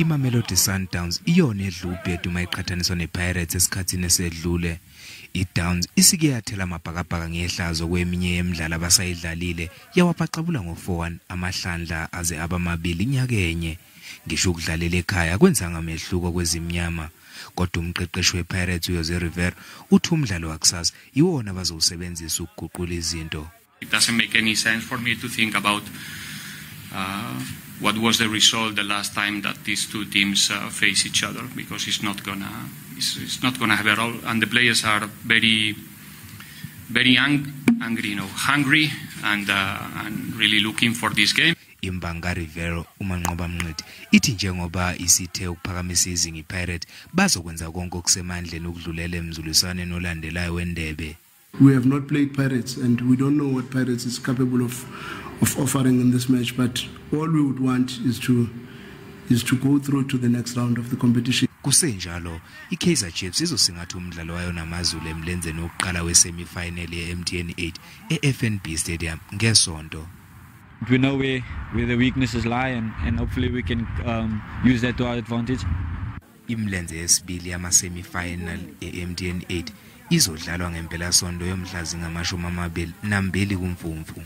iMamelodi Sundowns iyona edlubhedu uma iqhathaniswa nePirates esikhathini esedlule. iDowns isike yathela amabhakabhaka ngehlazo kweminye yemidlalo abasayidlalile yawaphaxabula ngo4-1 amahlandla aze abamabili nyakenye. Ngisho ukudlalela ekhaya kwenzanga amehluko kwezimnyama. Kodwa umqeqeshi wePirates uYose Rivera uthi umdlalo wakusasa iwona bazowusebenzisa ukuguqula izinto. It doesn't make any sense for me to think about what was the result the last time that these two teams face each other, because it's not gonna have a role, and the players are very angry, hungry, and really looking for this game. Imbanga Rivera umanqoba mnqidi ithi njengoba isithe ukuphakamisa izinga iPirate bazokwenza konke okusemandleni ukudlulela emzuliswaneni olandelayo wendebe. We have not played Pirates and we don't know what Pirates is capable of offering in this match, but all we would want is to go through to the next round of the competition. Kusenjalo I-Kaizer Chiefs izosingatha umdlalo wayo naMaZulu emlenzeni wokuqala we-Semifinal ye-eMTN-8 eFNB Stadium ngesonto. We know where the weaknesses lie and hopefully we can use that to our advantage. Imlenze yesibili yama-semifinal eMTN-8 izodlalwa ngempela sonto yomhlazi ngamashumi 22 kuMfumfu.